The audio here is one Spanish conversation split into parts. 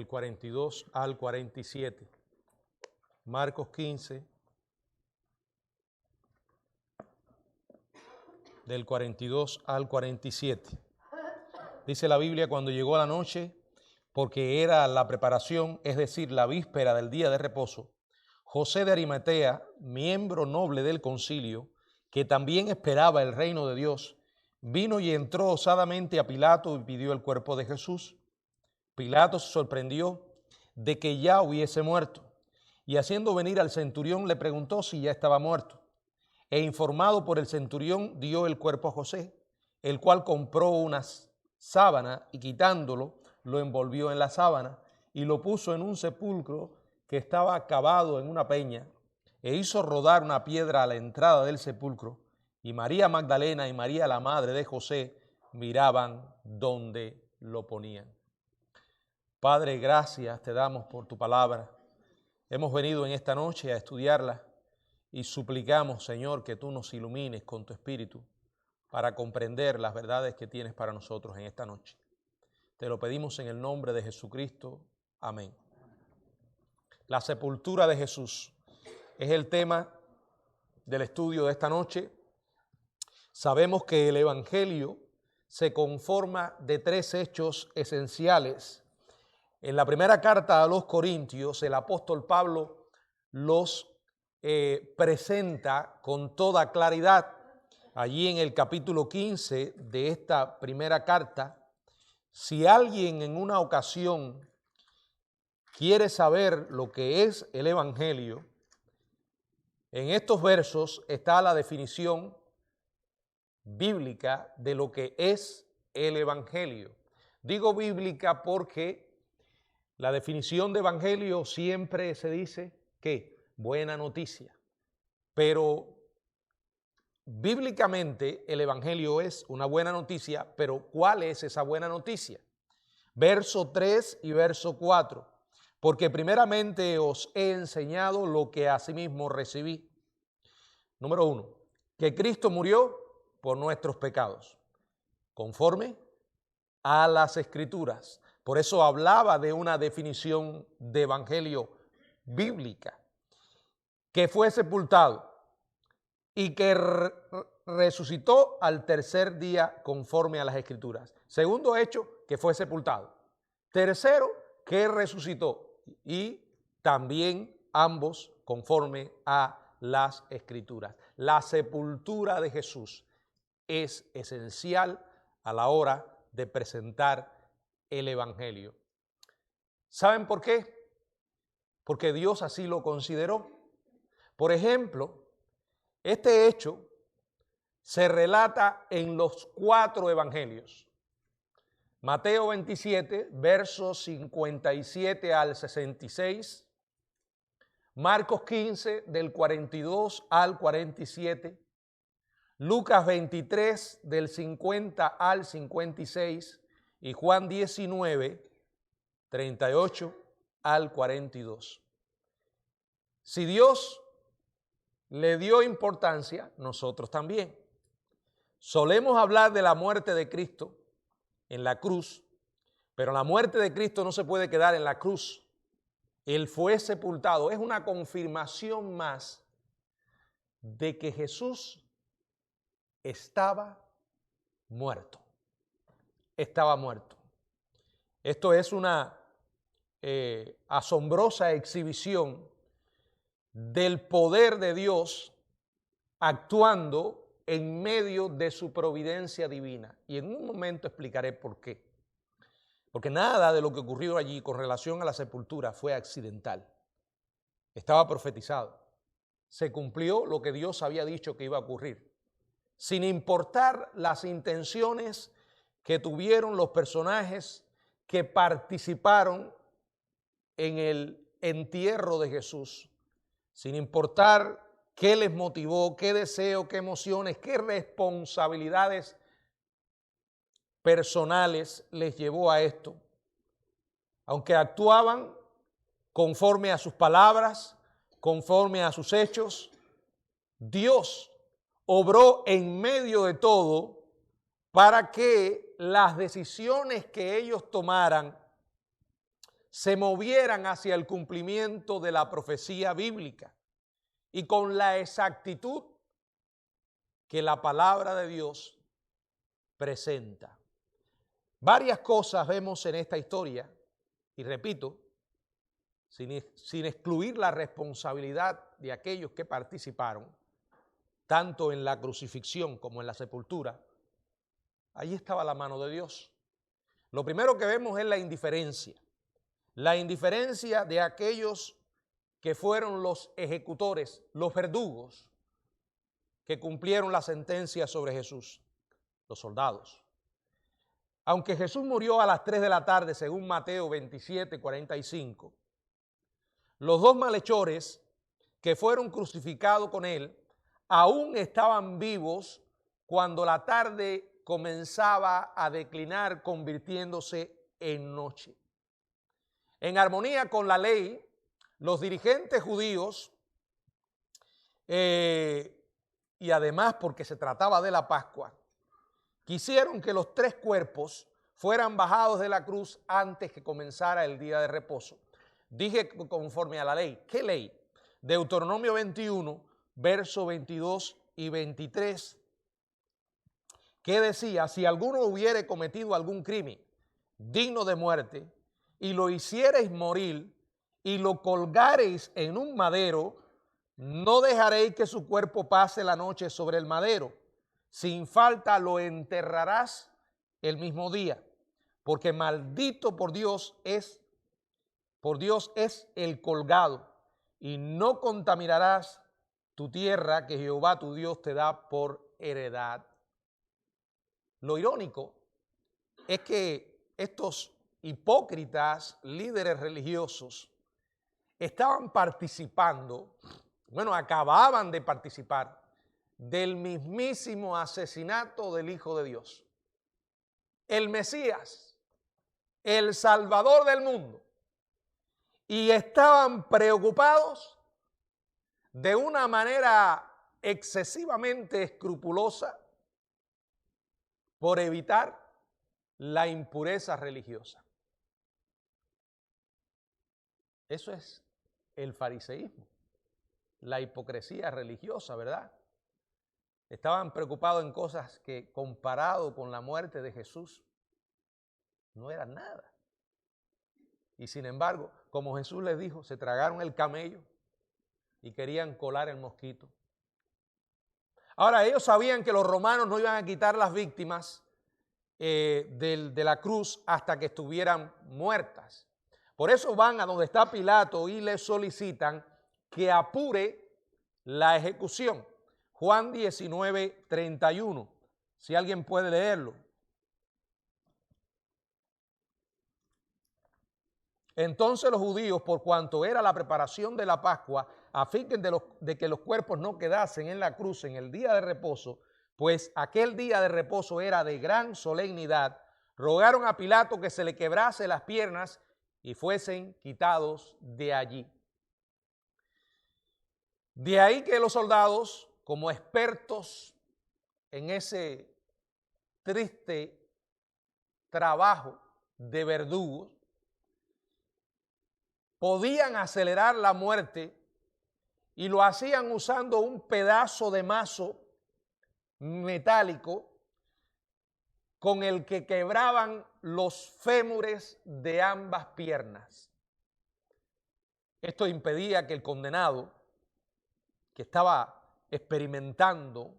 42 al 47. Marcos 15, del 42 al 47. Dice la Biblia: cuando llegó la noche, porque era la preparación, es decir, la víspera del día de reposo, José de Arimatea, miembro noble del concilio, que también esperaba el reino de Dios, vino y entró osadamente a Pilato y pidió el cuerpo de Jesús. Pilato se sorprendió de que ya hubiese muerto, y haciendo venir al centurión le preguntó si ya estaba muerto. E informado por el centurión, dio el cuerpo a José, el cual compró una sábana y quitándolo, lo envolvió en la sábana y lo puso en un sepulcro que estaba cavado en una peña, e hizo rodar una piedra a la entrada del sepulcro, y María Magdalena y María la madre de José miraban donde lo ponían. Padre, gracias te damos por tu palabra. Hemos venido en esta noche a estudiarla y suplicamos, Señor, que tú nos ilumines con tu Espíritu para comprender las verdades que tienes para nosotros en esta noche. Te lo pedimos en el nombre de Jesucristo. Amén. La sepultura de Jesús es el tema del estudio de esta noche. Sabemos que el Evangelio se conforma de tres hechos esenciales. En la primera carta a los Corintios, el apóstol Pablo los presenta con toda claridad. Allí en el capítulo 15 de esta primera carta, si alguien en una ocasión quiere saber lo que es el Evangelio, en estos versos está la definición bíblica de lo que es el Evangelio. Digo bíblica porque la definición de Evangelio siempre se dice que buena noticia, pero bíblicamente el Evangelio es una buena noticia, pero ¿cuál es esa buena noticia? Verso 3 y verso 4. Porque primeramente os he enseñado lo que asimismo recibí. Número 1, que Cristo murió por nuestros pecados, conforme a las Escrituras. Por eso hablaba de una definición de evangelio bíblica. Que fue sepultado y que resucitó al tercer día conforme a las Escrituras. Segundo hecho, que fue sepultado. Tercero, que resucitó, y también ambos conforme a las Escrituras. La sepultura de Jesús es esencial a la hora de presentar el Evangelio. ¿Saben por qué? Porque Dios así lo consideró. Por ejemplo, este hecho se relata en los 4 evangelios. Mateo 27, versos 57 al 66. Marcos 15, del 42 al 47. Lucas 23, del 50 al 56. Y Juan 19, 38 al 42. Si Dios le dio importancia, nosotros también. Solemos hablar de la muerte de Cristo en la cruz, pero la muerte de Cristo no se puede quedar en la cruz. Él fue sepultado. Es una confirmación más de que Jesús estaba muerto. Estaba muerto. Esto es una asombrosa exhibición del poder de Dios actuando en medio de su providencia divina. Y en un momento explicaré por qué. Porque nada de lo que ocurrió allí con relación a la sepultura fue accidental. Estaba profetizado. Se cumplió lo que Dios había dicho que iba a ocurrir. Sin importar las intenciones que tuvieron los personajes que participaron en el entierro de Jesús, sin importar qué les motivó, qué deseo, qué emociones, qué responsabilidades personales les llevó a esto. Aunque actuaban conforme a sus palabras, conforme a sus hechos, Dios obró en medio de todo para que las decisiones que ellos tomaran se movieran hacia el cumplimiento de la profecía bíblica y con la exactitud que la palabra de Dios presenta. Varias cosas vemos en esta historia y repito, sin excluir la responsabilidad de aquellos que participaron, tanto en la crucifixión como en la sepultura, allí estaba la mano de Dios. Lo primero que vemos es la indiferencia de aquellos que fueron los ejecutores, los verdugos, que cumplieron la sentencia sobre Jesús, los soldados. Aunque Jesús murió a las 3 de la tarde, según Mateo 27:45, los dos malhechores que fueron crucificados con él aún estaban vivos cuando la tarde comenzaba a declinar, convirtiéndose en noche. En armonía con la ley, los dirigentes judíos, y además porque se trataba de la Pascua, quisieron que los 3 cuerpos fueran bajados de la cruz antes que comenzara el día de reposo. Dije conforme a la ley. ¿Qué ley? Deuteronomio 21, versos 22 y 23, que decía: si alguno hubiere cometido algún crimen digno de muerte y lo hiciereis morir y lo colgareis en un madero, no dejaréis que su cuerpo pase la noche sobre el madero. Sin falta lo enterrarás el mismo día, porque maldito por Dios es el colgado, y no contaminarás tu tierra que Jehová tu Dios te da por heredad. Lo irónico es que estos hipócritas líderes religiosos estaban participando, acababan de participar del mismísimo asesinato del Hijo de Dios, el Mesías, el Salvador del mundo, y estaban preocupados de una manera excesivamente escrupulosa por evitar la impureza religiosa. Eso es el fariseísmo, la hipocresía religiosa, ¿verdad? Estaban preocupados en cosas que, comparado con la muerte de Jesús, no eran nada. Y sin embargo, como Jesús les dijo, se tragaron el camello y querían colar el mosquito. Ahora, ellos sabían que los romanos no iban a quitar las víctimas de la cruz hasta que estuvieran muertas. Por eso van a donde está Pilato y le solicitan que apure la ejecución. Juan 19:31, si alguien puede leerlo. Entonces los judíos, por cuanto era la preparación de la Pascua, a fin de que los cuerpos no quedasen en la cruz en el día de reposo, pues aquel día de reposo era de gran solemnidad, rogaron a Pilato que se le quebrase las piernas y fuesen quitados de allí. De ahí que los soldados, como expertos en ese triste trabajo de verdugos, podían acelerar la muerte y lo hacían usando un pedazo de mazo metálico con el que quebraban los fémures de ambas piernas. Esto impedía que el condenado, que estaba experimentando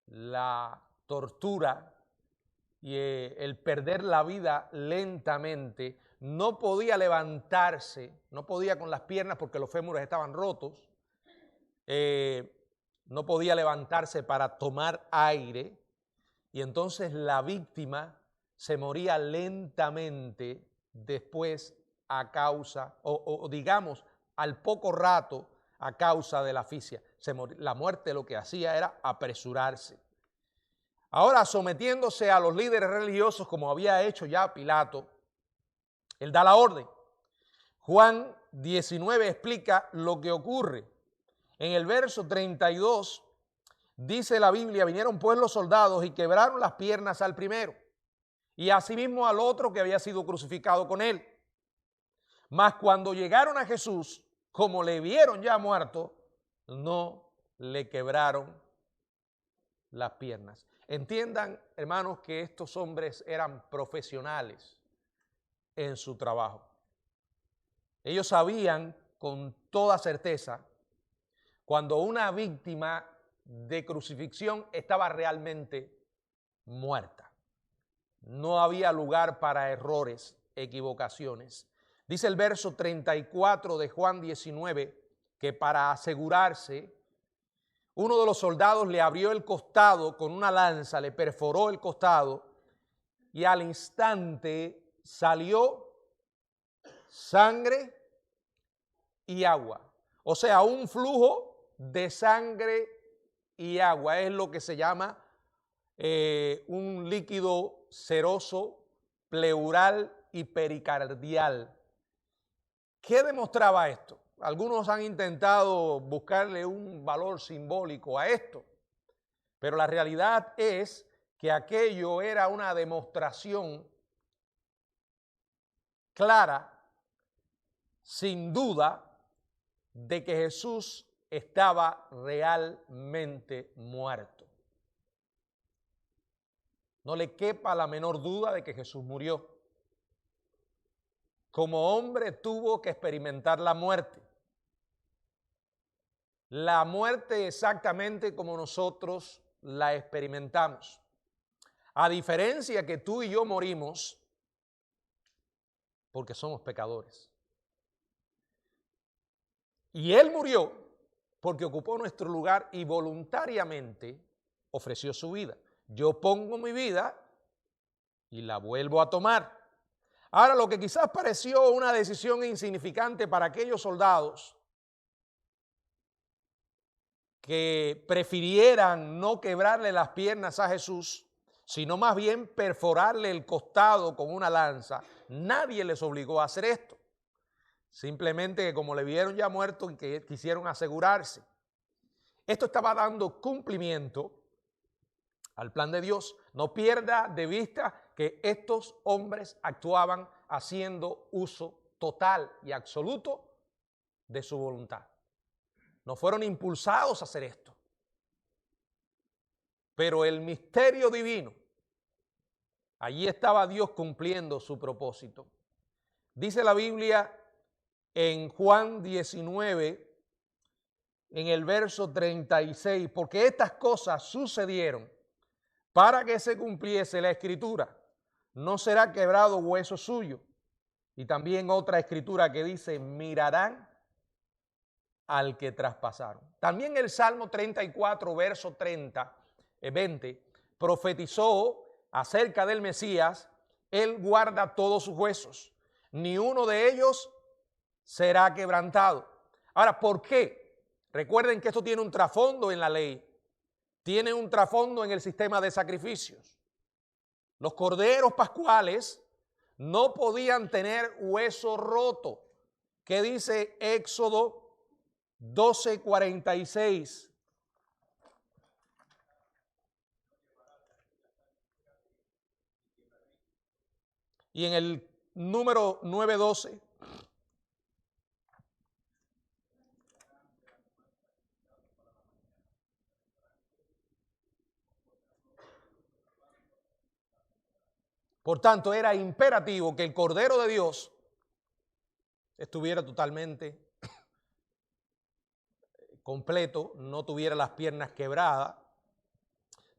la tortura y el perder la vida lentamente, no podía levantarse, no podía con las piernas porque los fémures estaban rotos, no podía levantarse para tomar aire, y entonces la víctima se moría lentamente después a causa, o digamos, al poco rato a causa de la asfixia. La muerte lo que hacía era apresurarse. Ahora, sometiéndose a los líderes religiosos como había hecho ya Pilato, él da la orden. Juan 19 explica lo que ocurre. En el verso 32 dice la Biblia: vinieron pues los soldados y quebraron las piernas al primero y asimismo al otro que había sido crucificado con él. Mas cuando llegaron a Jesús, como le vieron ya muerto, no le quebraron las piernas. Entiendan, hermanos, que estos hombres eran profesionales en su trabajo. Ellos sabían con toda certeza cuando una víctima de crucifixión estaba realmente muerta. No había lugar para errores, equivocaciones. Dice el verso 34 de Juan 19 que para asegurarse, uno de los soldados le abrió el costado con una lanza, le perforó el costado y al instante salió sangre y agua. O sea, un flujo de sangre y agua. Es lo que se llama un líquido seroso, pleural y pericardial. ¿Qué demostraba esto? Algunos han intentado buscarle un valor simbólico a esto, pero la realidad es que aquello era una demostración clara, sin duda, de que Jesús estaba realmente muerto. No le quepa la menor duda de que Jesús murió. Como hombre tuvo que experimentar la muerte. La muerte exactamente como nosotros la experimentamos. A diferencia que tú y yo morimos porque somos pecadores. Y Él murió porque ocupó nuestro lugar y voluntariamente ofreció su vida. Yo pongo mi vida y la vuelvo a tomar. Ahora, lo que quizás pareció una decisión insignificante para aquellos soldados que prefirieran no quebrarle las piernas a Jesús, sino más bien perforarle el costado con una lanza, nadie les obligó a hacer esto. Simplemente que como le vieron ya muerto y que quisieron asegurarse. Esto estaba dando cumplimiento al plan de Dios. No pierda de vista que estos hombres actuaban haciendo uso total y absoluto de su voluntad. No fueron impulsados a hacer esto. Pero el misterio divino, allí estaba Dios cumpliendo su propósito. Dice la Biblia en Juan 19, en el verso 36, porque estas cosas sucedieron para que se cumpliese la escritura. No será quebrado hueso suyo. Y también otra escritura que dice, mirarán al que traspasaron. También el Salmo 34, verso 20, profetizó acerca del Mesías, Él guarda todos sus huesos, ni uno de ellos será quebrantado. Ahora, ¿por qué? Recuerden que esto tiene un trasfondo en la ley, tiene un trasfondo en el sistema de sacrificios. Los corderos pascuales no podían tener hueso roto. ¿Qué dice Éxodo 12:46? Y en el número 9:12. Por tanto, era imperativo que el Cordero de Dios estuviera totalmente completo, no tuviera las piernas quebradas.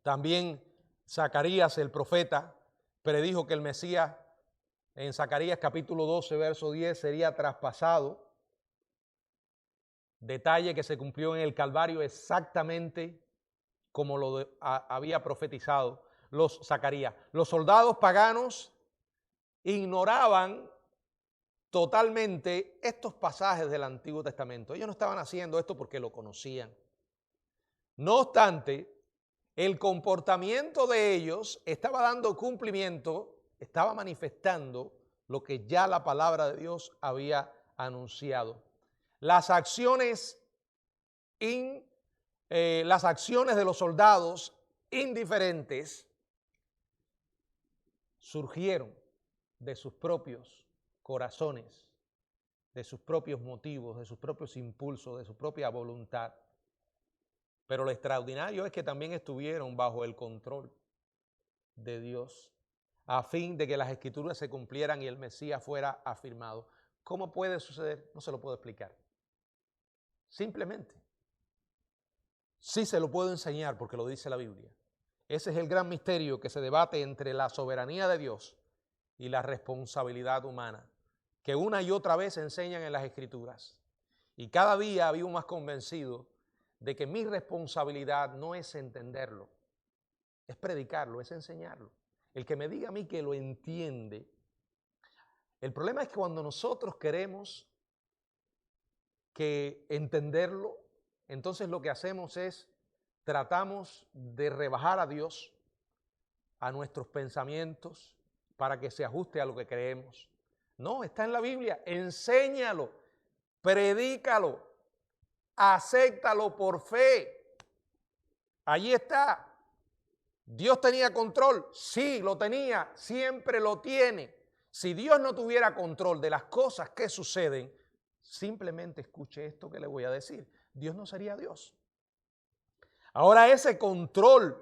También Zacarías, el profeta, predijo que el Mesías, en Zacarías capítulo 12, verso 10, sería traspasado. Detalle que se cumplió en el Calvario exactamente como lo había profetizado Zacarías. Los soldados paganos ignoraban totalmente estos pasajes del Antiguo Testamento. Ellos no estaban haciendo esto porque lo conocían. No obstante, el comportamiento de ellos estaba dando cumplimiento, estaba manifestando lo que ya la palabra de Dios había anunciado. Las acciones de los soldados indiferentes surgieron de sus propios corazones de sus propios motivos, de sus propios impulsos, de su propia voluntad. Pero lo extraordinario es que también estuvieron bajo el control de Dios, a fin de que las Escrituras se cumplieran y el Mesías fuera afirmado. ¿Cómo puede suceder? No se lo puedo explicar. Simplemente. Sí se lo puedo enseñar porque lo dice la Biblia. Ese es el gran misterio que se debate entre la soberanía de Dios y la responsabilidad humana, que una y otra vez se enseñan en las Escrituras. Y cada día vivo más convencido de que mi responsabilidad no es entenderlo, es predicarlo, es enseñarlo. El que me diga a mí que lo entiende. El problema es que cuando nosotros queremos que entenderlo, entonces lo que hacemos es tratamos de rebajar a Dios a nuestros pensamientos para que se ajuste a lo que creemos. No, está en la Biblia. Enséñalo, predícalo, acéptalo por fe. Allí está. ¿Dios tenía control? Sí, lo tenía, siempre lo tiene. Si Dios no tuviera control de las cosas que suceden, simplemente escuche esto que le voy a decir. Dios no sería Dios. Ahora ese control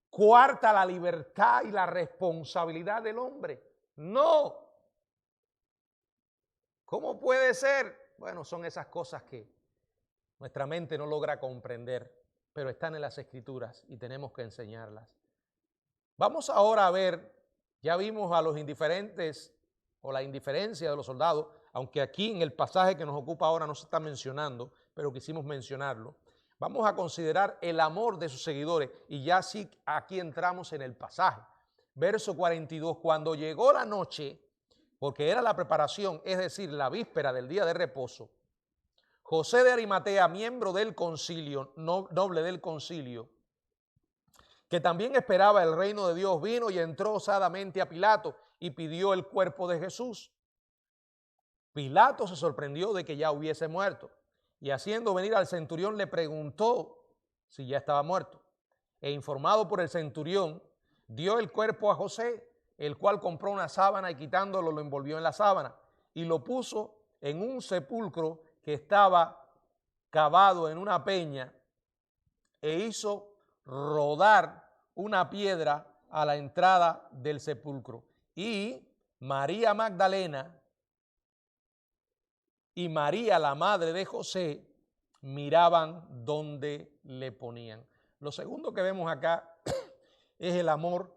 coarta la libertad y la responsabilidad del hombre. No. ¿Cómo puede ser? Bueno, son esas cosas que nuestra mente no logra comprender, pero están en las Escrituras y tenemos que enseñarlas. Vamos ahora a ver, ya vimos a los indiferentes o la indiferencia de los soldados, aunque aquí en el pasaje que nos ocupa ahora no se está mencionando, pero quisimos mencionarlo. Vamos a considerar el amor de sus seguidores y ya sí aquí entramos en el pasaje. Verso 42, cuando llegó la noche, porque era la preparación, es decir, la víspera del día de reposo, José de Arimatea, miembro del concilio, noble del concilio, que también esperaba el reino de Dios, vino y entró osadamente a Pilato y pidió el cuerpo de Jesús. Pilato se sorprendió de que ya hubiese muerto y haciendo venir al centurión le preguntó si ya estaba muerto. E informado por el centurión, dio el cuerpo a José, el cual compró una sábana y quitándolo lo envolvió en la sábana y lo puso en un sepulcro que estaba cavado en una peña e hizo rodar una piedra a la entrada del sepulcro. Y María Magdalena y María, la madre de José, miraban donde le ponían. Lo segundo que vemos acá es el amor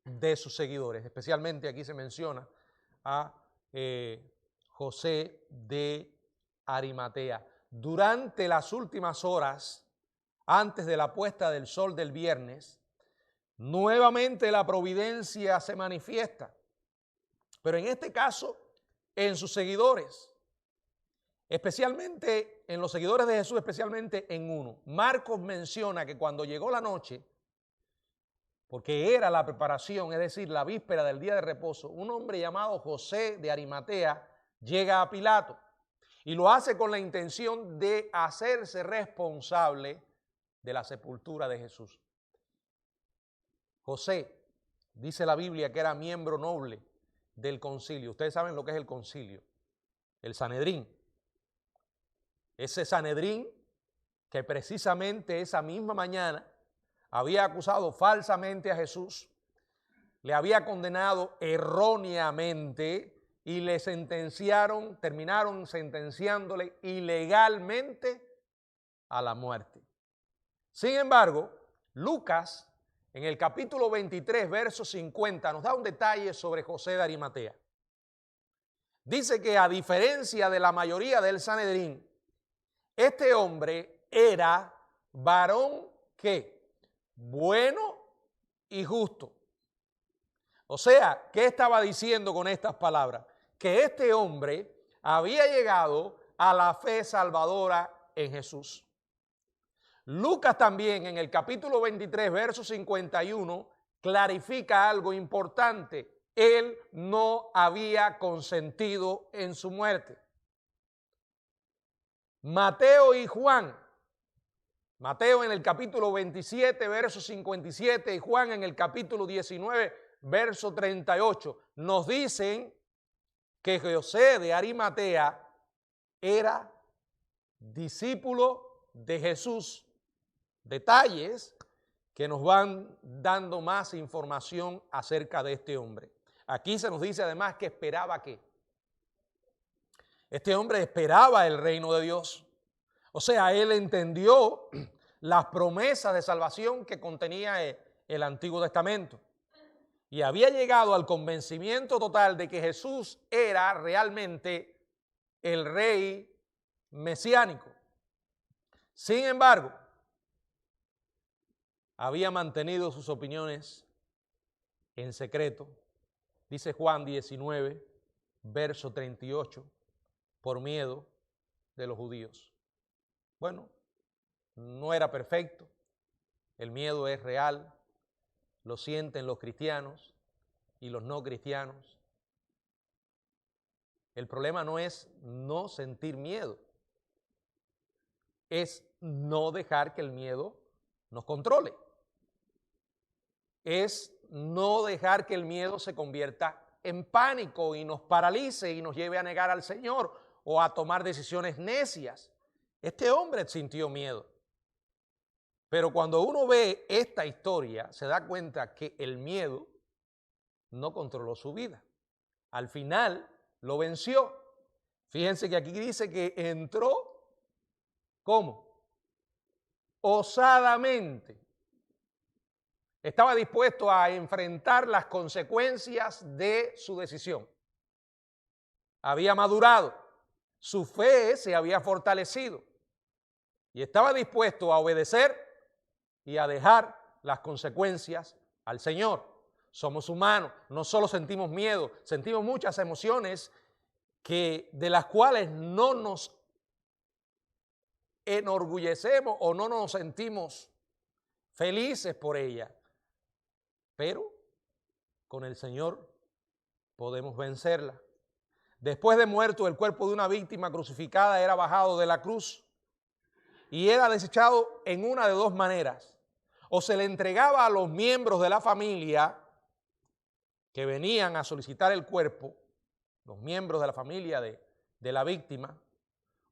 de sus seguidores. Especialmente aquí se menciona a José de Arimatea. Durante las últimas horas, antes de la puesta del sol del viernes, nuevamente la providencia se manifiesta, pero en este caso en sus seguidores, especialmente en los seguidores de Jesús, especialmente en uno. Marcos menciona que cuando llegó la noche, porque era la preparación, es decir, la víspera del día de reposo, un hombre llamado José de Arimatea llega a Pilato y lo hace con la intención de hacerse responsable de la sepultura de Jesús. José, dice la Biblia que era miembro noble del concilio. Ustedes saben lo que es el concilio, el Sanedrín. Ese Sanedrín que precisamente esa misma mañana había acusado falsamente a Jesús, le había condenado erróneamente y le sentenciaron, terminaron sentenciándole ilegalmente a la muerte. Sin embargo, Lucas, en el capítulo 23, verso 50, nos da un detalle sobre José de Arimatea. Dice que a diferencia de la mayoría del Sanedrín, este hombre era varón ¿qué? Bueno y justo. O sea, ¿qué estaba diciendo con estas palabras? Que este hombre había llegado a la fe salvadora en Jesús. Lucas también en el capítulo 23, verso 51, clarifica algo importante. Él no había consentido en su muerte. Mateo y Juan, Mateo en el capítulo 27, verso 57 y Juan en el capítulo 19, verso 38, nos dicen que José de Arimatea era discípulo de Jesús. Detalles que nos van dando más información acerca de este hombre. Aquí se nos dice además que esperaba que este hombre esperaba el reino de Dios. O sea, él entendió las promesas de salvación que contenía el Antiguo Testamento. Y había llegado al convencimiento total de que Jesús era realmente el rey mesiánico. Sin embargo, había mantenido sus opiniones en secreto. Dice Juan 19, verso 38, por miedo de los judíos. Bueno, no era perfecto, el miedo es real, lo sienten los cristianos y los no cristianos. El problema no es no sentir miedo, es no dejar que el miedo nos controle. Es no dejar que el miedo se convierta en pánico y nos paralice y nos lleve a negar al Señor o a tomar decisiones necias. Este hombre sintió miedo. Pero cuando uno ve esta historia, se da cuenta que el miedo no controló su vida. Al final lo venció. Fíjense que aquí dice que entró, ¿cómo? Osadamente. Estaba dispuesto a enfrentar las consecuencias de su decisión. Había madurado, su fe se había fortalecido y estaba dispuesto a obedecer y a dejar las consecuencias al Señor. Somos humanos, no solo sentimos miedo, sentimos muchas emociones de las cuales no nos enorgullecemos o no nos sentimos felices por ellas. Pero con el Señor podemos vencerla. Después de muerto, el cuerpo de una víctima crucificada era bajado de la cruz y era desechado en una de dos maneras. O se le entregaba a los miembros de la familia que venían a solicitar el cuerpo, los miembros de la familia de la víctima,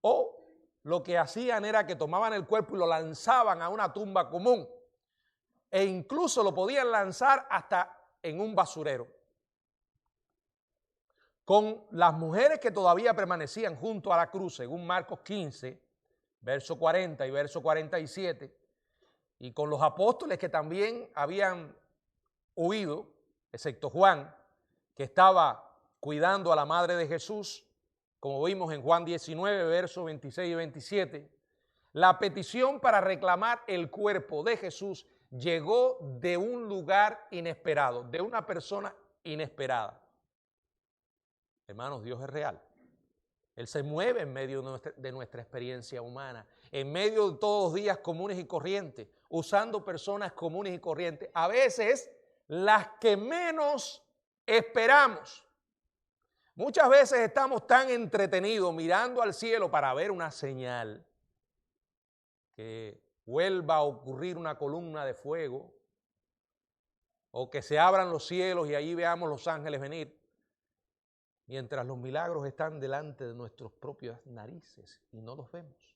o lo que hacían era que tomaban el cuerpo y lo lanzaban a una tumba común. E incluso lo podían lanzar hasta en un basurero. Con las mujeres que todavía permanecían junto a la cruz, según Marcos 15, verso 40 y verso 47, y con los apóstoles que también habían huido, excepto Juan, que estaba cuidando a la madre de Jesús, como vimos en Juan 19, versos 26 y 27, la petición para reclamar el cuerpo de Jesús llegó de un lugar inesperado, de una persona inesperada. Hermanos, Dios es real. Él se mueve en medio de nuestra experiencia humana, en medio de todos los días comunes y corrientes, usando personas comunes y corrientes, a veces las que menos esperamos. Muchas veces estamos tan entretenidos mirando al cielo para ver una señal que vuelva a ocurrir una columna de fuego o que se abran los cielos y allí veamos los ángeles venir, mientras los milagros están delante de nuestras propias narices y no los vemos.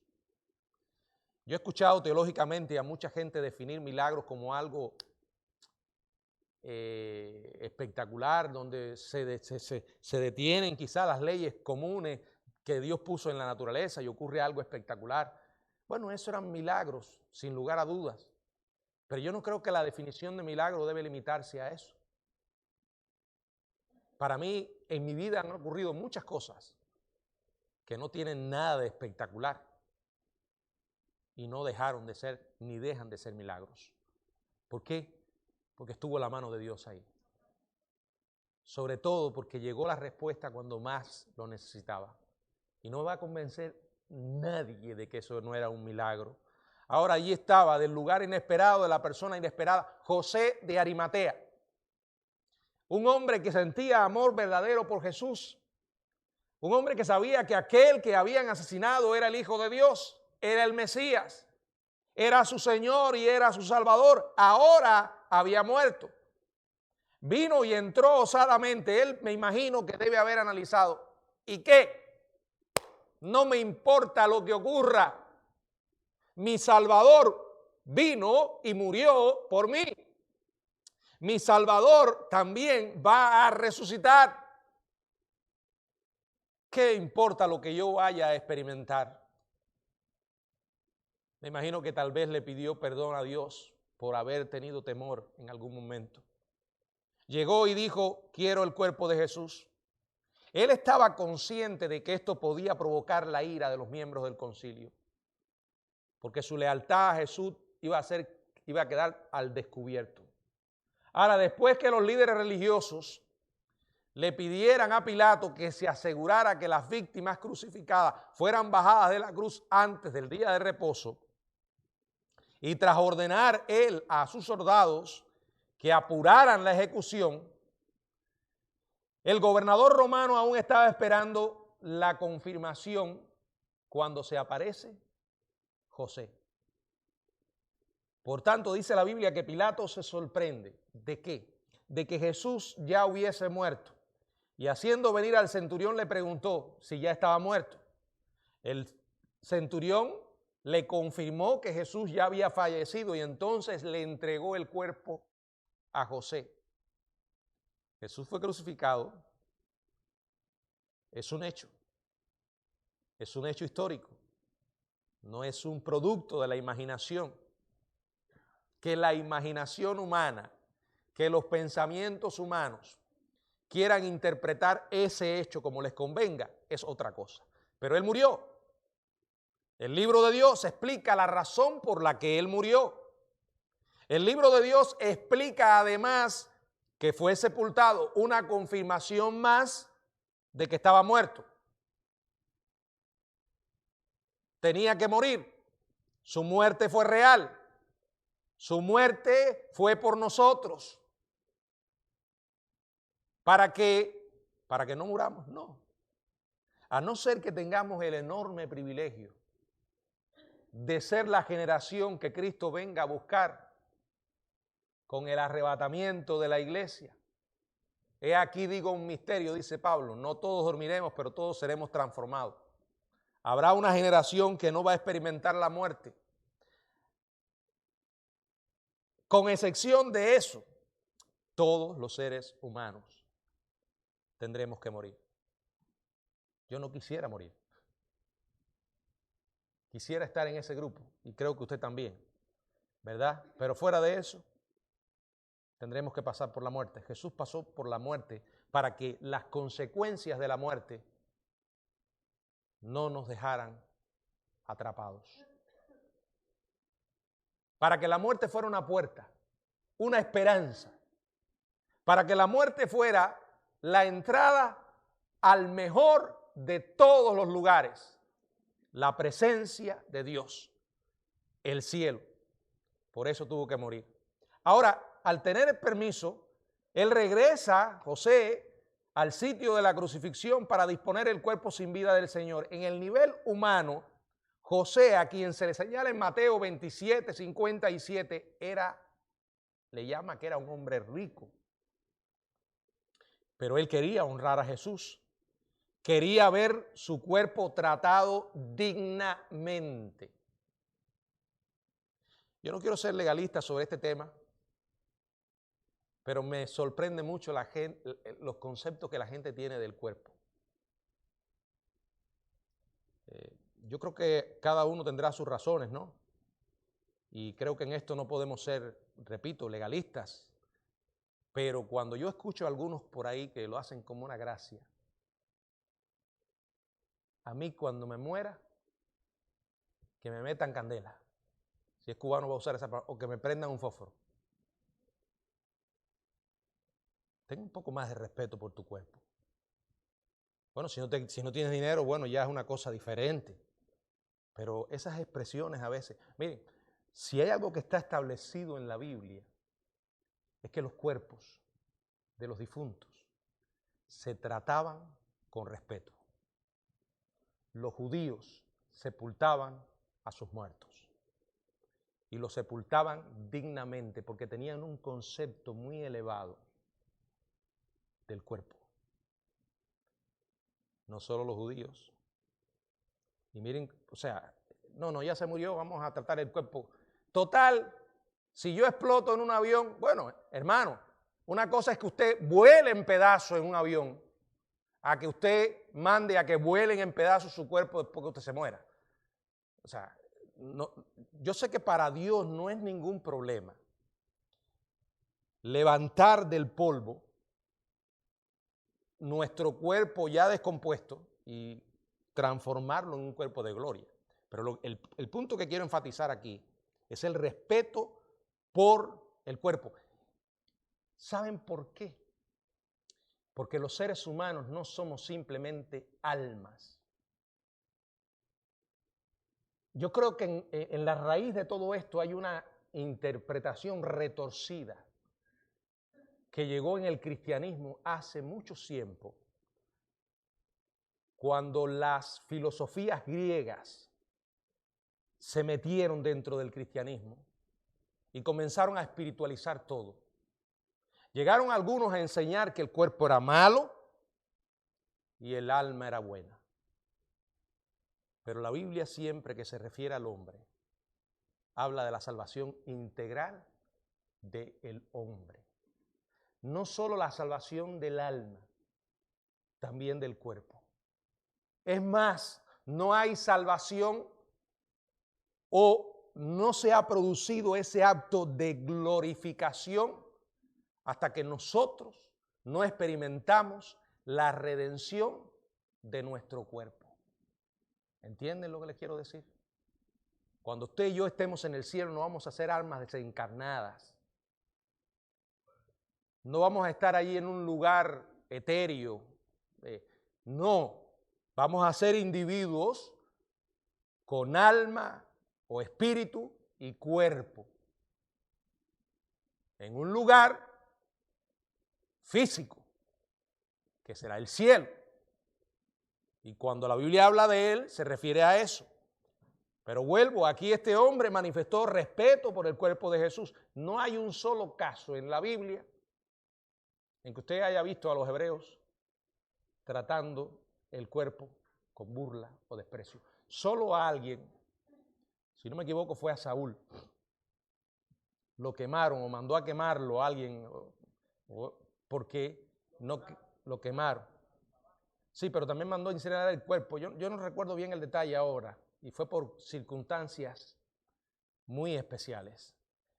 Yo he escuchado teológicamente a mucha gente definir milagros como algo espectacular, donde se detienen quizás las leyes comunes que Dios puso en la naturaleza y ocurre algo espectacular. Bueno, eso eran milagros, sin lugar a dudas. Pero yo no creo que la definición de milagro debe limitarse a eso. Para mí, en mi vida han ocurrido muchas cosas que no tienen nada de espectacular y no dejaron de ser, ni dejan de ser milagros. ¿Por qué? Porque estuvo la mano de Dios ahí. Sobre todo porque llegó la respuesta cuando más lo necesitaba. Y no va a convencer nadie de que eso no era un milagro. Ahora allí estaba, del lugar inesperado, de la persona inesperada, José de Arimatea. Un hombre que sentía amor verdadero por Jesús. Un hombre que sabía que aquel que habían asesinado era el Hijo de Dios, era el Mesías, era su Señor y era su Salvador. Ahora había muerto. Vino y entró osadamente. Él me imagino que debe haber analizado. ¿Y qué? No me importa lo que ocurra. Mi Salvador vino y murió por mí. Mi Salvador también va a resucitar. ¿Qué importa lo que yo vaya a experimentar? Me imagino que tal vez le pidió perdón a Dios por haber tenido temor en algún momento. Llegó y dijo, quiero el cuerpo de Jesús. Él estaba consciente de que esto podía provocar la ira de los miembros del concilio, porque su lealtad a Jesús iba a quedar al descubierto. Ahora, después que los líderes religiosos le pidieran a Pilato que se asegurara que las víctimas crucificadas fueran bajadas de la cruz antes del día de reposo, y tras ordenar él a sus soldados que apuraran la ejecución, el gobernador romano aún estaba esperando la confirmación cuando se aparece José. Por tanto, dice la Biblia que Pilato se sorprende. ¿De qué? De que Jesús ya hubiese muerto. Y haciendo venir al centurión le preguntó si ya estaba muerto. El centurión le confirmó que Jesús ya había fallecido y entonces le entregó el cuerpo a José. Jesús fue crucificado. Es un hecho histórico, no es un producto de la imaginación. Que la imaginación humana, que los pensamientos humanos quieran interpretar ese hecho como les convenga, es otra cosa. Pero él murió. El libro de Dios explica la razón por la que él murió. El libro de Dios explica además que fue sepultado, una confirmación más de que estaba muerto. Tenía que morir. Su muerte fue real. Su muerte fue por nosotros. ¿Para que no muramos? No. A no ser que tengamos el enorme privilegio de ser la generación que Cristo venga a buscar con el arrebatamiento de la iglesia. He aquí digo un misterio, dice Pablo, no todos dormiremos, pero todos seremos transformados. Habrá una generación que no va a experimentar la muerte. Con excepción de eso, todos los seres humanos tendremos que morir. Yo no quisiera morir. Quisiera estar en ese grupo y creo que usted también, ¿verdad? Pero fuera de eso, tendremos que pasar por la muerte. Jesús pasó por la muerte para que las consecuencias de la muerte no nos dejaran atrapados. Para que la muerte fuera una puerta, una esperanza. Para que la muerte fuera la entrada al mejor de todos los lugares. La presencia de Dios, el cielo. Por eso tuvo que morir. Ahora, al tener el permiso, él regresa, José, al sitio de la crucifixión para disponer el cuerpo sin vida del Señor. En el nivel humano, José, a quien se le señala en Mateo 27, 57, le llama que era un hombre rico. Pero él quería honrar a Jesús. Quería ver su cuerpo tratado dignamente. Yo no quiero ser legalista sobre este tema, pero me sorprende mucho los conceptos que la gente tiene del cuerpo. Yo creo que cada uno tendrá sus razones, ¿no? Y creo que en esto no podemos ser, repito, legalistas. Pero cuando yo escucho a algunos por ahí que lo hacen como una gracia, a mí cuando me muera, que me metan candela. Si es cubano va a usar esa palabra, o que me prendan un fósforo. Ten un poco más de respeto por tu cuerpo. Bueno, si no tienes dinero, bueno, ya es una cosa diferente. Pero esas expresiones a veces, miren, si hay algo que está establecido en la Biblia, es que los cuerpos de los difuntos se trataban con respeto. Los judíos sepultaban a sus muertos y los sepultaban dignamente porque tenían un concepto muy elevado del cuerpo. No solo los judíos. Y miren, o sea, no, ya se murió, vamos a tratar el cuerpo. Total, si yo exploto en un avión, bueno, hermano, una cosa es que usted vuele en pedazos en un avión, a que usted mande a que vuelen en pedazos su cuerpo después que usted se muera. O sea, no, yo sé que para Dios no es ningún problema levantar del polvo nuestro cuerpo ya descompuesto y transformarlo en un cuerpo de gloria. Pero el punto que quiero enfatizar aquí es el respeto por el cuerpo. ¿Saben por qué? Porque los seres humanos no somos simplemente almas. Yo creo que en la raíz de todo esto hay una interpretación retorcida que llegó en el cristianismo hace mucho tiempo, cuando las filosofías griegas se metieron dentro del cristianismo y comenzaron a espiritualizar todo. Llegaron algunos a enseñar que el cuerpo era malo y el alma era buena. Pero la Biblia siempre que se refiere al hombre, habla de la salvación integral del hombre. No solo la salvación del alma, también del cuerpo. Es más, no hay salvación o no se ha producido ese acto de glorificación hasta que nosotros no experimentamos la redención de nuestro cuerpo. ¿Entienden lo que les quiero decir? Cuando usted y yo estemos en el cielo no vamos a ser almas desencarnadas. No vamos a estar allí en un lugar etéreo. No, vamos a ser individuos con alma o espíritu y cuerpo. En un lugar físico, que será el cielo. Y cuando la Biblia habla de él, se refiere a eso. Pero vuelvo, aquí este hombre manifestó respeto por el cuerpo de Jesús. No hay un solo caso en la Biblia en que usted haya visto a los hebreos tratando el cuerpo con burla o desprecio. Solo a alguien, si no me equivoco, fue a Saúl. Lo quemaron o mandó a quemarlo a alguien porque no lo quemaron. Sí, pero también mandó a incinerar el cuerpo. Yo no recuerdo bien el detalle ahora y fue por circunstancias muy especiales.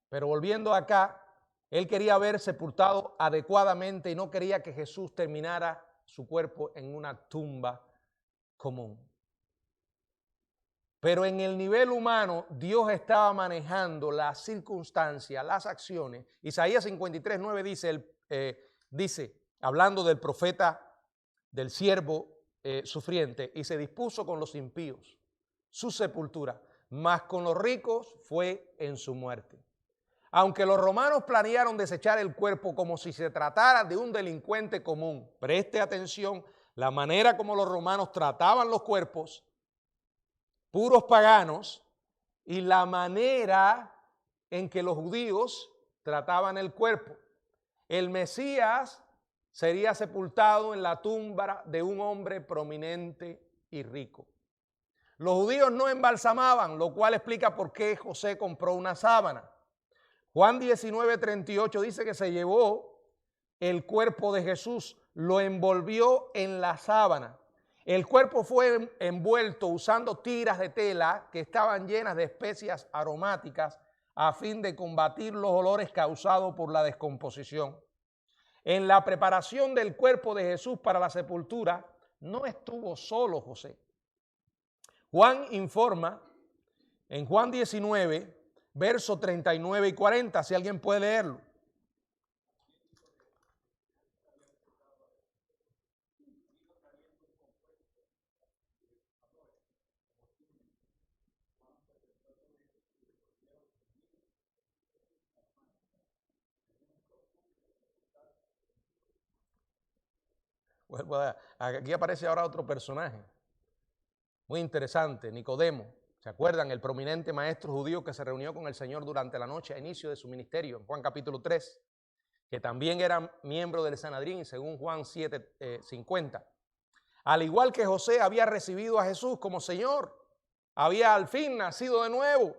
Pero volviendo acá, él quería ver sepultado adecuadamente y no quería que Jesús terminara su cuerpo en una tumba común. Pero en el nivel humano, Dios estaba manejando las circunstancias, las acciones. Isaías 53:9 dice, hablando del profeta, del siervo sufriente, y se dispuso con los impíos su sepultura, mas con los ricos fue en su muerte. Aunque los romanos planearon desechar el cuerpo como si se tratara de un delincuente común, preste atención, la manera como los romanos trataban los cuerpos, puros paganos, y la manera en que los judíos trataban el cuerpo. El Mesías sería sepultado en la tumba de un hombre prominente y rico. Los judíos no embalsamaban, lo cual explica por qué José compró una sábana. Juan 19:38 dice que se llevó el cuerpo de Jesús, lo envolvió en la sábana. El cuerpo fue envuelto usando tiras de tela que estaban llenas de especias aromáticas a fin de combatir los olores causados por la descomposición. En la preparación del cuerpo de Jesús para la sepultura no estuvo solo José. Juan informa en Juan 19, versos 39 y 40, si alguien puede leerlo. Aquí aparece ahora otro personaje, muy interesante, Nicodemo. ¿Se acuerdan? El prominente maestro judío que se reunió con el Señor durante la noche a inicio de su ministerio, en Juan capítulo 3. que también era miembro del Sanedrín, según Juan 7:50. Al igual que José había recibido a Jesús como Señor, había al fin nacido de nuevo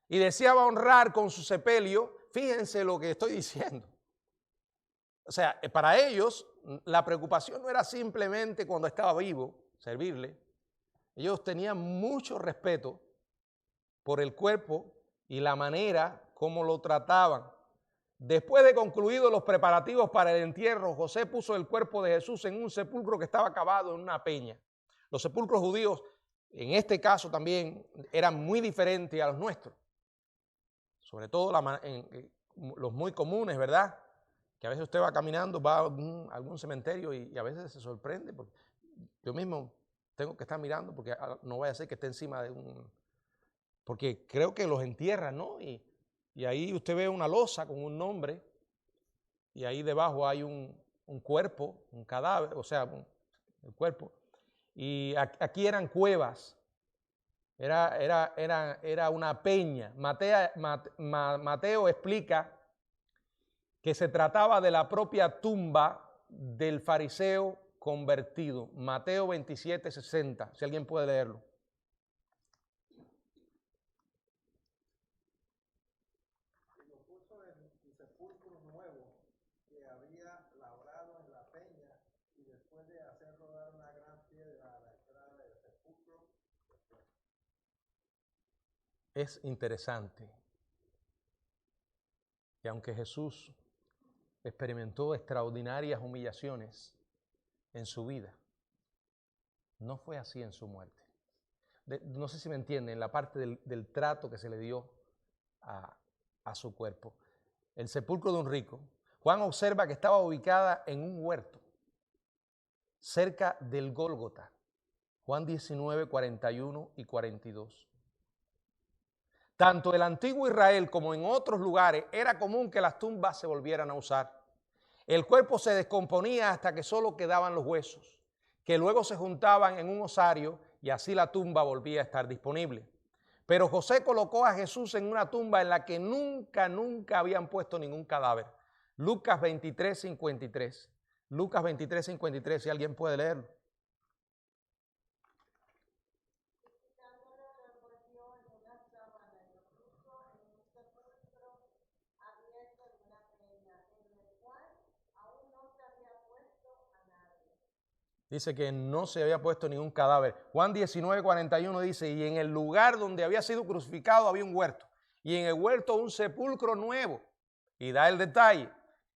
y deseaba honrar con su sepelio. Fíjense lo que estoy diciendo. O sea, para ellos la preocupación no era simplemente cuando estaba vivo, servirle. Ellos tenían mucho respeto por el cuerpo y la manera como lo trataban. Después de concluidos los preparativos para el entierro, José puso el cuerpo de Jesús en un sepulcro que estaba cavado en una peña. Los sepulcros judíos, en este caso también, eran muy diferentes a los nuestros. Sobre todo los muy comunes, ¿verdad? Que a veces usted va caminando, va a algún cementerio y a veces se sorprende. Porque yo mismo tengo que estar mirando porque no vaya a ser que esté encima de un... Porque creo que los entierran, ¿no? Y ahí usted ve una losa con un nombre y ahí debajo hay un cuerpo, un cadáver, o sea, el cuerpo. Y aquí eran cuevas, era una peña. Mateo explica que se trataba de la propia tumba del fariseo convertido. Mateo 27:60, si alguien puede leerlo. Es interesante que aunque Jesús experimentó extraordinarias humillaciones en su vida, no fue así en su muerte. No sé si me entienden, la parte del trato que se le dio a su cuerpo. El sepulcro de un rico. Juan observa que estaba ubicada en un huerto, cerca del Gólgota. Juan 19, 41 y 42. Tanto en el antiguo Israel como en otros lugares era común que las tumbas se volvieran a usar. El cuerpo se descomponía hasta que solo quedaban los huesos, que luego se juntaban en un osario y así la tumba volvía a estar disponible. Pero José colocó a Jesús en una tumba en la que nunca habían puesto ningún cadáver. Lucas 23:53. Lucas 23:53, si alguien puede leerlo. Dice que no se había puesto ningún cadáver. Juan 19:41 dice, y en el lugar donde había sido crucificado había un huerto, y en el huerto un sepulcro nuevo, y da el detalle,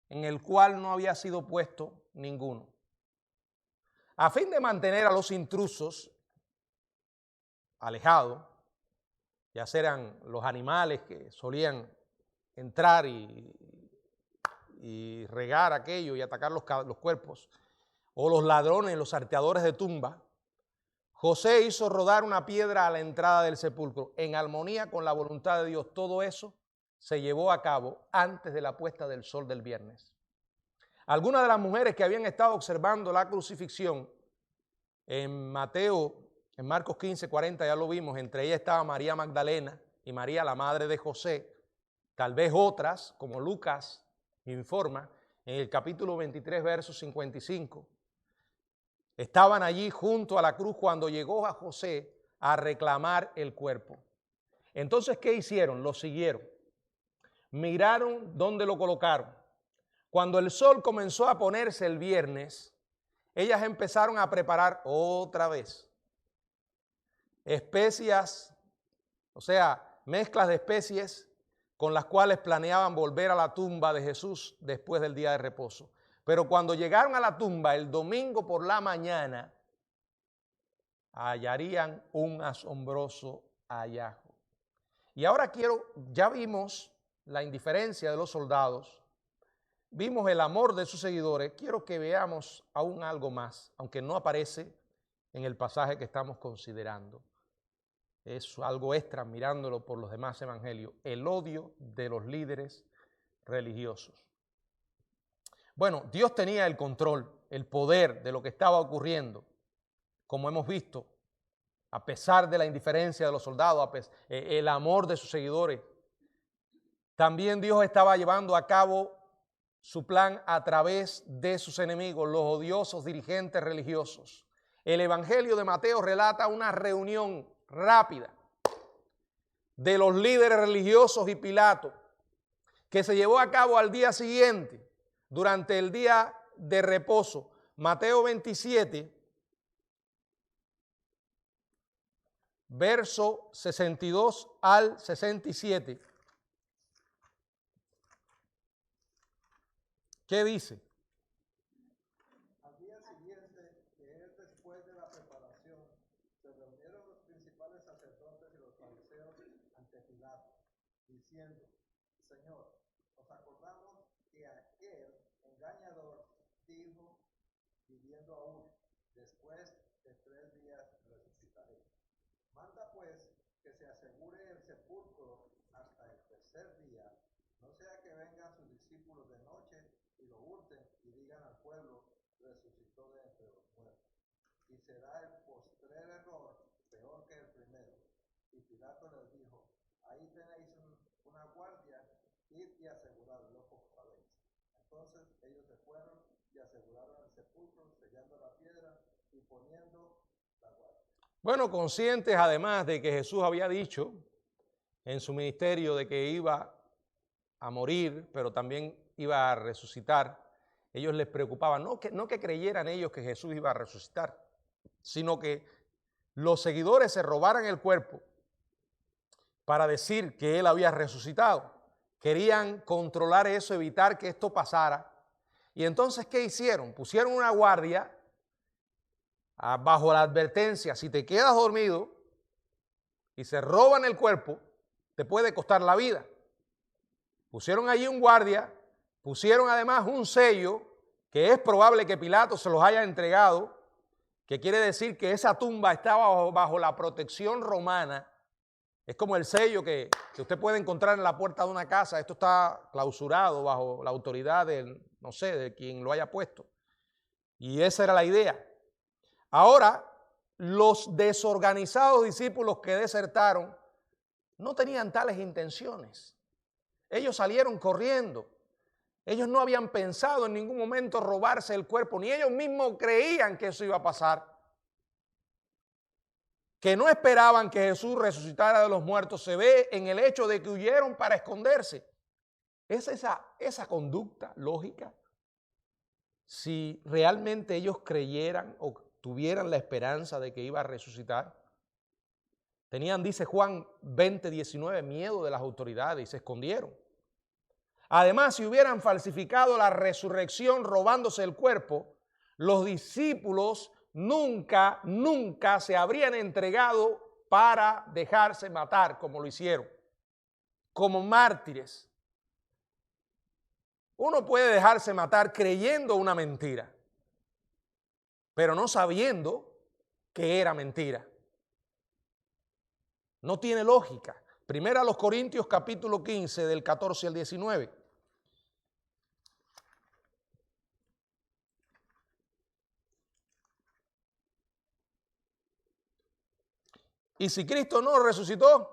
en el cual no había sido puesto ninguno. A fin de mantener a los intrusos alejados, ya sean los animales que solían entrar y regar aquello y atacar los cuerpos, o los ladrones, los salteadores de tumba, José hizo rodar una piedra a la entrada del sepulcro, en armonía con la voluntad de Dios. Todo eso se llevó a cabo antes de la puesta del sol del viernes. Algunas de las mujeres que habían estado observando la crucifixión, en Marcos 15:40 ya lo vimos, entre ellas estaba María Magdalena y María, la madre de José, tal vez otras, como Lucas informa, en el capítulo 23, verso 55, estaban allí junto a la cruz cuando llegó a José a reclamar el cuerpo. Entonces, ¿qué hicieron? Lo siguieron. Miraron dónde lo colocaron. Cuando el sol comenzó a ponerse el viernes, ellas empezaron a preparar otra vez especias, o sea, mezclas de especies con las cuales planeaban volver a la tumba de Jesús después del día de reposo. Pero cuando llegaron a la tumba el domingo por la mañana, hallarían un asombroso hallazgo. Y ahora ya vimos la indiferencia de los soldados, vimos el amor de sus seguidores, quiero que veamos aún algo más, aunque no aparece en el pasaje que estamos considerando. Es algo extra mirándolo por los demás evangelios, el odio de los líderes religiosos. Bueno, Dios tenía el control, el poder de lo que estaba ocurriendo, como hemos visto, a pesar de la indiferencia de los soldados, el amor de sus seguidores. También Dios estaba llevando a cabo su plan a través de sus enemigos, los odiosos dirigentes religiosos. El Evangelio de Mateo relata una reunión rápida de los líderes religiosos y Pilato, que se llevó a cabo al día siguiente, durante el día de reposo. Mateo 27, verso 62 al 67. ¿Qué dice? Al día siguiente, que es después de la preparación, se reunieron los principales sacerdotes y los fariseos ante Pilato, diciendo: Señor, nos acordamos que aquel engañador dijo, viviendo aún, después de 3 días resucitaré. Manda pues que se asegure el sepulcro hasta el tercer día, no sea que vengan sus discípulos de noche y lo hurten y digan al pueblo: resucitó de entre los muertos. Y será el postrer error peor que el primero. Y Pilato les dijo: ahí tenéis una guardia, id y aseguradlo como sabéis. Entonces ellos se fueron y aseguraron el sepulcro, sellando la piedra y poniendo la guardia. Bueno, conscientes además de que Jesús había dicho en su ministerio de que iba a morir, pero también iba a resucitar, ellos les preocupaba no que creyeran ellos que Jesús iba a resucitar, sino que los seguidores se robaran el cuerpo para decir que él había resucitado. Querían controlar eso, evitar que esto pasara. Y entonces, ¿qué hicieron? Pusieron una guardia bajo la advertencia: si te quedas dormido y se roban el cuerpo, te puede costar la vida. Pusieron allí un guardia, pusieron además un sello, que es probable que Pilato se los haya entregado, que quiere decir que esa tumba estaba bajo la protección romana. Es como el sello que usted puede encontrar en la puerta de una casa. Esto está clausurado bajo la autoridad del, no sé, de quien lo haya puesto. Y esa era la idea. Ahora, los desorganizados discípulos que desertaron no tenían tales intenciones. Ellos salieron corriendo. Ellos no habían pensado en ningún momento robarse el cuerpo, ni ellos mismos creían que eso iba a pasar. Que no esperaban que Jesús resucitara de los muertos se ve en el hecho de que huyeron para esconderse. ¿Es esa conducta lógica? Si realmente ellos creyeran o tuvieran la esperanza de que iba a resucitar. Tenían, dice Juan 20:19, miedo de las autoridades y se escondieron. Además, si hubieran falsificado la resurrección robándose el cuerpo, los discípulos nunca se habrían entregado para dejarse matar como lo hicieron, como mártires. Uno puede dejarse matar creyendo una mentira, pero no sabiendo que era mentira. No tiene lógica. Primera a los Corintios capítulo 15 del 14 al 19. Y si Cristo no resucitó,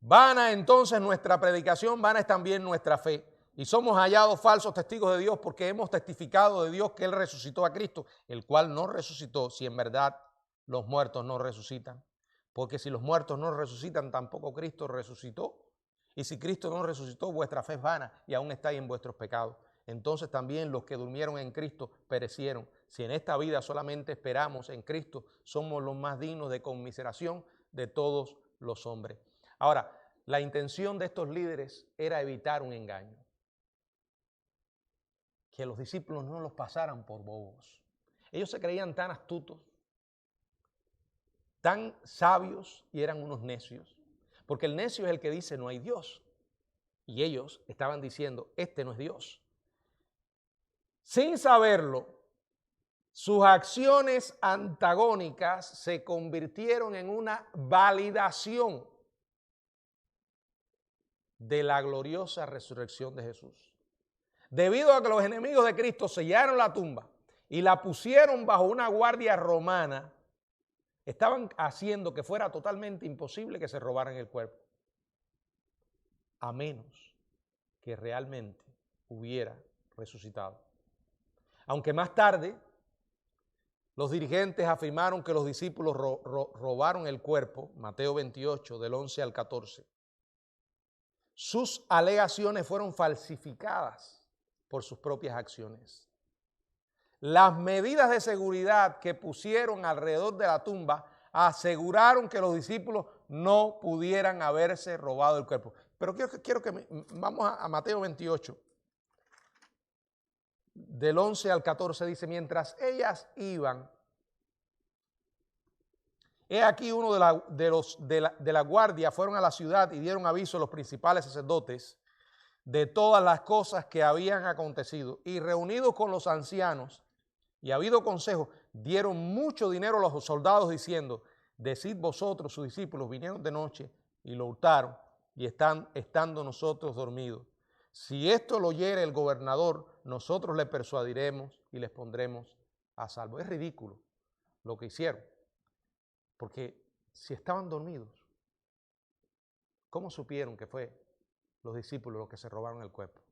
vana entonces nuestra predicación, vana es también nuestra fe. Y somos hallados falsos testigos de Dios porque hemos testificado de Dios que Él resucitó a Cristo, el cual no resucitó si en verdad los muertos no resucitan. Porque si los muertos no resucitan, tampoco Cristo resucitó. Y si Cristo no resucitó, vuestra fe es vana y aún estáis en vuestros pecados. Entonces también los que durmieron en Cristo perecieron. Si en esta vida solamente esperamos en Cristo, somos los más dignos de conmiseración de todos los hombres. Ahora, la intención de estos líderes era evitar un engaño. Que los discípulos no los pasaran por bobos. Ellos se creían tan astutos, tan sabios y eran unos necios. Porque el necio es el que dice no hay Dios. Y ellos estaban diciendo, este no es Dios. Sin saberlo, sus acciones antagónicas se convirtieron en una validación de la gloriosa resurrección de Jesús. Debido a que los enemigos de Cristo sellaron la tumba y la pusieron bajo una guardia romana, estaban haciendo que fuera totalmente imposible que se robaran el cuerpo. A menos que realmente hubiera resucitado. Aunque más tarde los dirigentes afirmaron que los discípulos robaron el cuerpo, Mateo 28, del 11 al 14, sus alegaciones fueron falsificadas por sus propias acciones. Las medidas de seguridad que pusieron alrededor de la tumba aseguraron que los discípulos no pudieran haberse robado el cuerpo. Pero quiero que vamos a Mateo 28, del 11 al 14, dice, mientras ellas iban, he aquí uno de la guardia fueron a la ciudad y dieron aviso a los principales sacerdotes de todas las cosas que habían acontecido. Y reunidos con los ancianos y habido consejo, dieron mucho dinero a los soldados diciendo, decid vosotros, sus discípulos, vinieron de noche y lo hurtaron y estando nosotros dormidos. Si esto lo oyere el gobernador, nosotros le persuadiremos y les pondremos a salvo. Es ridículo lo que hicieron, porque si estaban dormidos, ¿cómo supieron que fue los discípulos los que se robaron el cuerpo?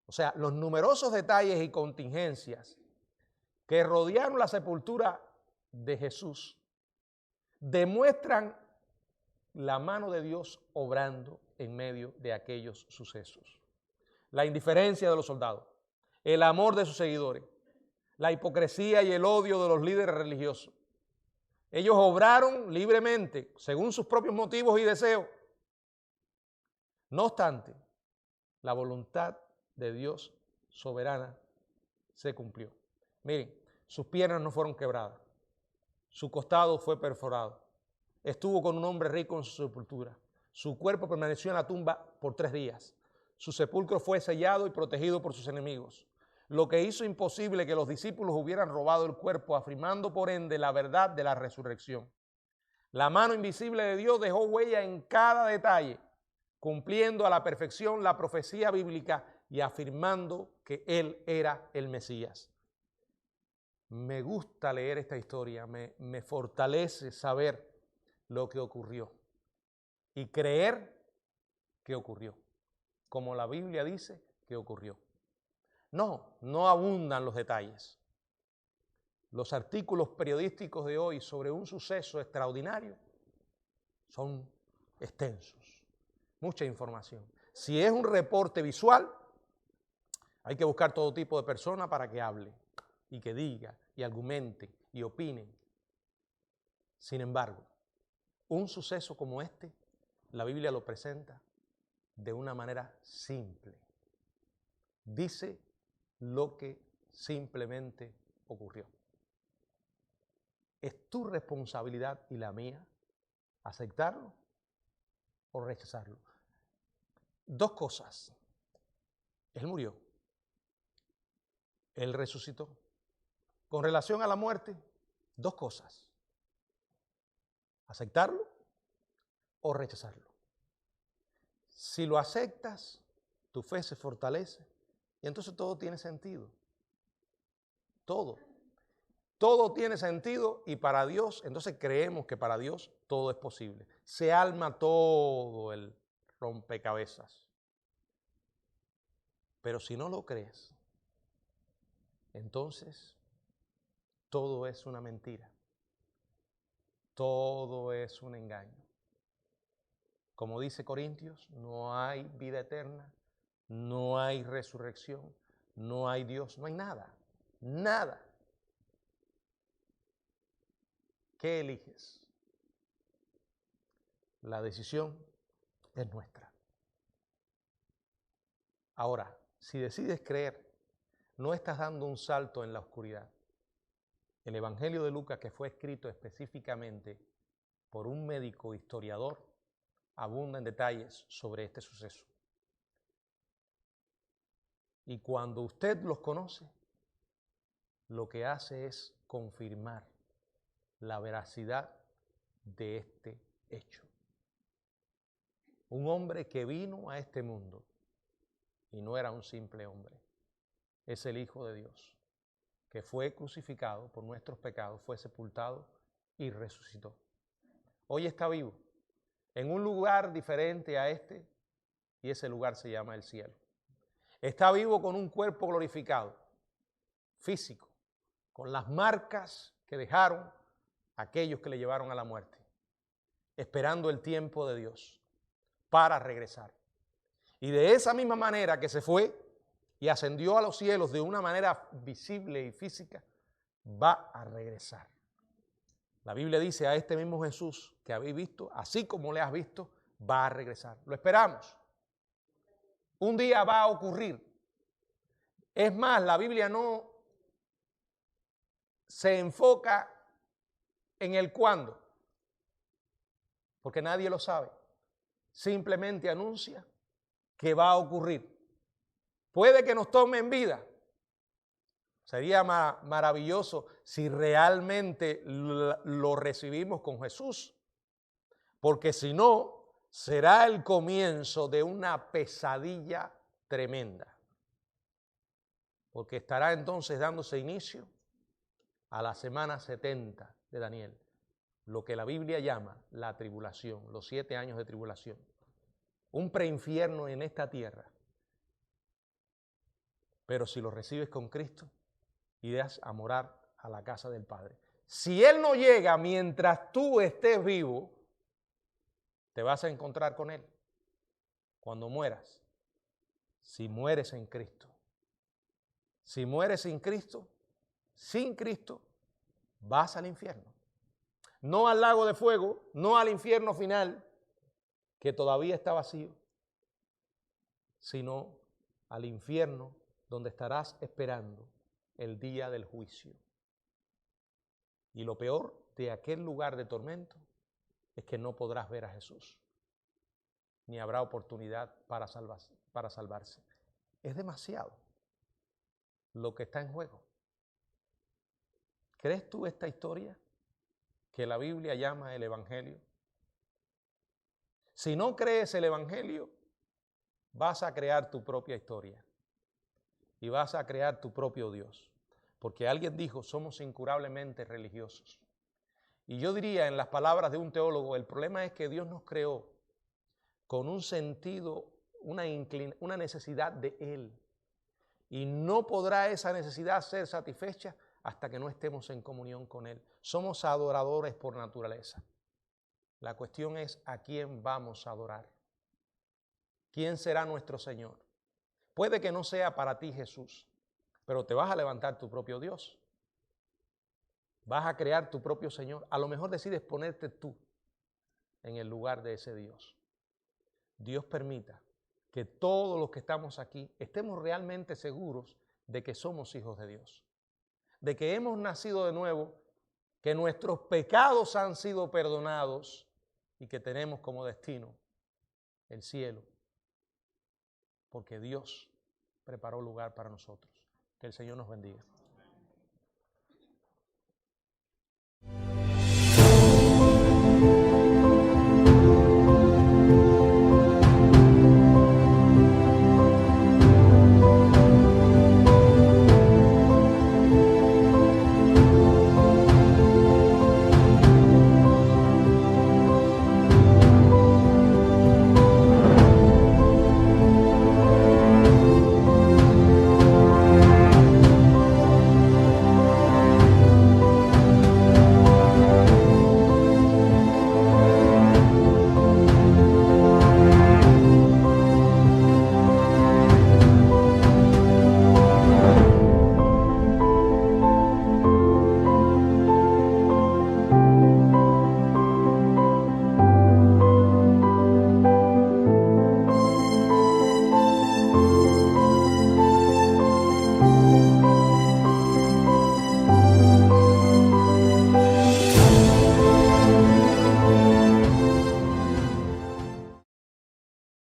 O sea, los numerosos detalles y contingencias que rodearon la sepultura de Jesús demuestran la mano de Dios obrando en medio de aquellos sucesos. La indiferencia de los soldados, el amor de sus seguidores, la hipocresía y el odio de los líderes religiosos. Ellos obraron libremente, según sus propios motivos y deseos. No obstante, la voluntad de Dios soberana se cumplió. Miren, sus piernas no fueron quebradas, su costado fue perforado, estuvo con un hombre rico en su sepultura, su cuerpo permaneció en la tumba por 3 días, su sepulcro fue sellado y protegido por sus enemigos, lo que hizo imposible que los discípulos hubieran robado el cuerpo, afirmando por ende la verdad de la resurrección. La mano invisible de Dios dejó huella en cada detalle, cumpliendo a la perfección la profecía bíblica y afirmando que Él era el Mesías. Me gusta leer esta historia, me fortalece saber lo que ocurrió y creer que ocurrió, como la Biblia dice que ocurrió. No abundan los detalles. Los artículos periodísticos de hoy sobre un suceso extraordinario son extensos, mucha información. Si es un reporte visual, hay que buscar todo tipo de personas para que hable y que diga y argumente y opinen. Sin embargo, un suceso como este, la Biblia lo presenta de una manera simple. Dice lo que simplemente ocurrió. Es tu responsabilidad y la mía aceptarlo o rechazarlo. 2 cosas. Él murió. Él resucitó. Con relación a la muerte, 2 cosas. Aceptarlo o rechazarlo. Si lo aceptas, tu fe se fortalece y entonces todo tiene sentido. Todo tiene sentido y para Dios, entonces creemos que para Dios todo es posible. Se arma todo el rompecabezas. Pero si no lo crees, entonces todo es una mentira. Todo es un engaño. Como dice Corintios, no hay vida eterna, no hay resurrección, no hay Dios, no hay nada, nada. ¿Qué eliges? La decisión es nuestra. Ahora, si decides creer, no estás dando un salto en la oscuridad. El Evangelio de Lucas, que fue escrito específicamente por un médico historiador, abunda en detalles sobre este suceso. Y cuando usted los conoce, lo que hace es confirmar la veracidad de este hecho. Un hombre que vino a este mundo y no era un simple hombre, es el Hijo de Dios, que fue crucificado por nuestros pecados, fue sepultado y resucitó. Hoy está vivo, en un lugar diferente a este, y ese lugar se llama el cielo. Está vivo con un cuerpo glorificado, físico, con las marcas que dejaron aquellos que le llevaron a la muerte, esperando el tiempo de Dios para regresar. Y de esa misma manera que se fue y ascendió a los cielos de una manera visible y física, va a regresar. La Biblia dice a este mismo Jesús que habéis visto, así como le has visto, va a regresar. Lo esperamos. Un día va a ocurrir. Es más, la Biblia no se enfoca en el cuándo, porque nadie lo sabe. Simplemente anuncia que va a ocurrir. Puede que nos tome en vida. Sería maravilloso si realmente lo recibimos con Jesús, porque si no, será el comienzo de una pesadilla tremenda, porque estará entonces dándose inicio a la semana 70 de Daniel, lo que la Biblia llama la tribulación, los 7 años de tribulación, un preinfierno en esta tierra. Pero si lo recibes con Cristo, irás a morar a la casa del Padre. Si Él no llega mientras tú estés vivo, te vas a encontrar con Él cuando mueras, si mueres en Cristo. Si mueres sin Cristo, vas al infierno. No al lago de fuego, no al infierno final, que todavía está vacío, sino al infierno donde estarás esperando el día del juicio. Y lo peor de aquel lugar de tormento es que no podrás ver a Jesús, ni habrá oportunidad para salvarse. Es demasiado lo que está en juego. ¿Crees tú esta historia que la Biblia llama el Evangelio? Si no crees el Evangelio, vas a crear tu propia historia y vas a crear tu propio Dios. Porque alguien dijo, somos incurablemente religiosos. Y yo diría, en las palabras de un teólogo, el problema es que Dios nos creó con un sentido, una necesidad de Él. Y no podrá esa necesidad ser satisfecha hasta que no estemos en comunión con Él. Somos adoradores por naturaleza. La cuestión es a quién vamos a adorar. ¿Quién será nuestro Señor? Puede que no sea para ti Jesús, pero te vas a levantar tu propio Dios. Vas a crear tu propio Señor. A lo mejor decides ponerte tú en el lugar de ese Dios. Dios permita que todos los que estamos aquí estemos realmente seguros de que somos hijos de Dios, de que hemos nacido de nuevo, que nuestros pecados han sido perdonados y que tenemos como destino el cielo, porque Dios preparó lugar para nosotros. Que el Señor nos bendiga.